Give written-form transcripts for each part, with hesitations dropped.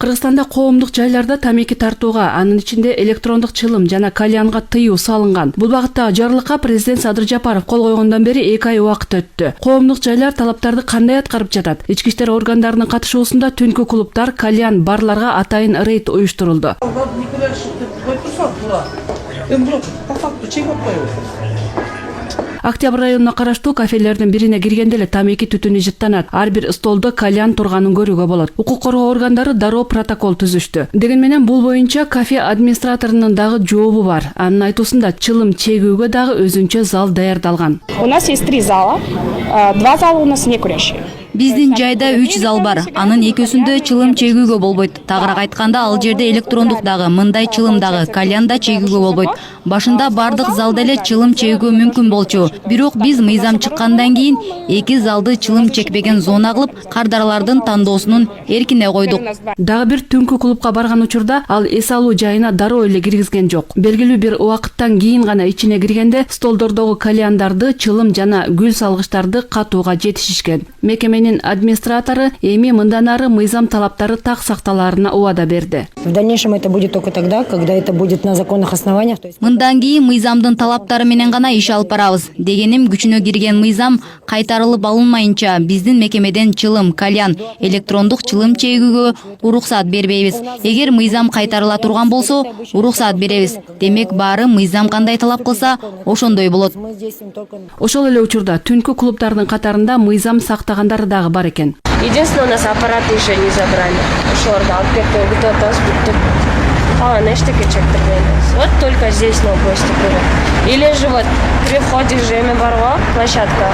Кыргызстанда коомдук жайларда тамеки тартууга, анын ичинде электрондук чылым жана кальянга тыюу салынган. Бул багыттагы жарлыкка президент Садыр Жапаров кол койгондон бери 2 ай убакыт өттү. Коомдук жайлар талаптарды кандай аткарып жатат? Ички иштер органдарынын катышуусунда түнкү клубдар, кальян барларга атайын рейд уюштурулду. Октябрь районуна караштуу кафелердин бирине киргенде эле тамеки түтүнү жыттанат. Ар бир столдо кальян турганын көрүүгө болот. Укук коргоо органдары дароо протокол түзүштү. Деген менен бул боюнча кафе администраторунун дагы жообу бар. Анын айтуусунда чылым чегүүгө дагы өзүнчө зал даярдалган. У нас есть 3 зала. 2 зала у нас не курящие. Биздин жайда 3 зал бар. Анын экөөсүндө чылым чегүүгө болбойт. Тагыраак айтканда, ал жерде электрондук дагы, мындай чылым дагы, кальян да чегүүгө болбойт. Башында бардык залда эле чылым чегүүгө мүмкүн болчу. Бирок биз мыйзам чыккандан кийин 2 залды чылым чекпеген зона кылып, кардарлардын тандоосунун эркине койдук. Дагы бир түнкү клубка барган учурда ал эс алуу жайына дароо эле киргизген жок. Белгилүү бир убакыттан кийин гана ичине киргенде столдордогу кальяндарды, чылым жана гүл салгычтарды катууга жетишишкен. Мекеменин администратору эми мындан ары мыйзам талаптары так сакталаарына убада берди. В дальнейшем это будет только тогда, когда это будет на законных основаниях. Мындан кийин мыйзамдын талаптары менен гана иш алып барабыз. Дегеним, күчүнө кирген мыйзам кайтарылып алынмайынча биздин мекемеден чылым, кальян, электрондук чылым чегүүгө уруксат бербейбиз. Эгер мыйзам кайтарыла турган болсо, уруксат беребиз. Демек баары мыйзам кандай талап кылса, ошондой болот. Ошол эле учурда түнкү клубдардын катарында мыйзам сактагандар дагы бар экен. Единственное, у нас аппараты еще не забрали. Шорда, кто-то сбуттук. Вот только здесь на гости были. Или же вот при входе Жеме Барва, площадка,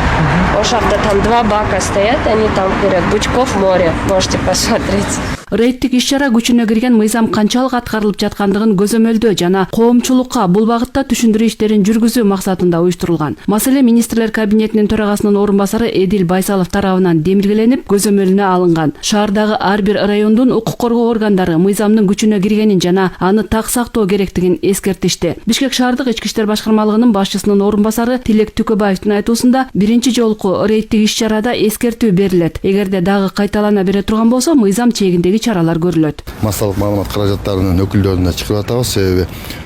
у шахта там 2 бака стоят, они там курят. Бучков море, можете посмотреть. Рейдтик иш-чара күчүнө кирген мыйзам канчалык аткарылып жаткандыгын көзөмөлдөө жана коомчулукка бул багытта түшүндүрүү иштерин жүргүзүү максатында уюштурулган. Маселе министрлер кабинетинин төрагасынын орун басары Эдил Байсалов тарабынан демилгеленип, көзөмөлүнө алынган. Шаардагы ар бир райондун укук коргоо органдары мыйзамдын күчүнө киргенин жана аны так сактоо керектигин эскертишти. Бишкек шаардык ички иштер башкармалыгынын башчысынын орун басары Тилек Түкөбаевдин айтуусунда, биринчи жолку рейдтик иш-чарада эскертүү берилет. Эгерде дагы кайталана бере турган болсо, мыйзам чегиндеги чаралар көрүлөт. Массалык маалымат каражаттарынын өкүлдөрүнө чыгып атабыз, себеби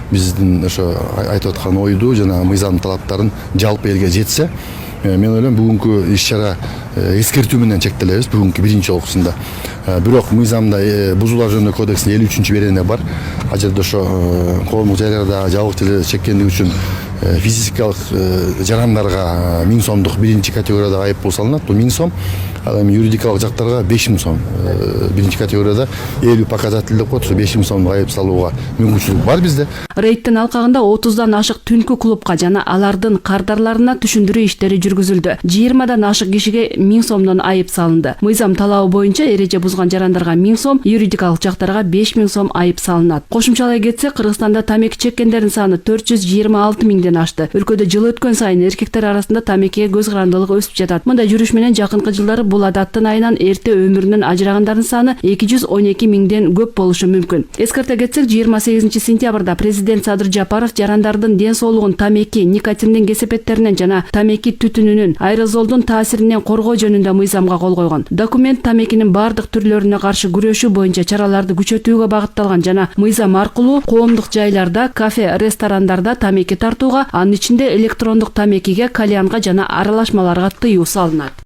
биздин ошо айтып аткан ойду жана мыйзам талаптарын жалпы элге жетсе, мен ойлойм бүгүнкү иш-чара эскертүү менен чектелебиз, бүгүнкү биринчи окуусунда. Бирок мыйзамда бузуулар жөнүндө кодекстин 53 берене бар. Ал жерде ошо коомдук жайларда жабык чеккендик үчүн физикалык жарандарга 1000 сомдук биринчи категорияда айыппул салынат. Бул 1000 сом. Ал эми юридикалык жактарга 5000 сом. Биринчи категорияда 50 показатель деп коет, 5000 сомдук айып салууга мүмкүнчүлүк бар бизде. Рейдтин алкагында 30дан ашык түнкү клубка жана алардын кардарларына түшүндүрүү иштери жүргүзүлдү. 20дан ашык кишиге 1000 сомдон айып салынды. Мыйзам талабы боюнча эреже бузган жарандарга 1000 сом, юридикалык жактарга 5000 сом айып салынат. Кошумчалай кетсек, Кыргызстанда тамеки чеккендердин саны 426 миңден ашты. Өлкөдө жыл өткөн сайын эркектер арасында тамекиге көз карандылык өсүп жатат. Мындай жүрүш менен жакынкы жылдары бул адаттын айынан эрте өмүрүнөн ажырагандардын саны 212 миңден көп болушу мүмкүн. Эскерте кетсек, 28 сентябрда президент Садыр Жапаров жарандардын ден соолугун тамеки, никотиндин кесепеттеринен жана тамеки түтүнүнүн аэрозолдун таасиринен коргоо жөнүндө мыйзамга кол койгон. Документ тамекинин бардык түрлөрүнө каршы күрөшүү боюнча чараларды күчөтүүгө багытталган жана мыйзам аркылуу коомдук жайларда, кафе, ресторандарда тамеки тартууга, анын ичинде электрондук тамекиге, кальянга жана аралашмаларга тыюу салынат.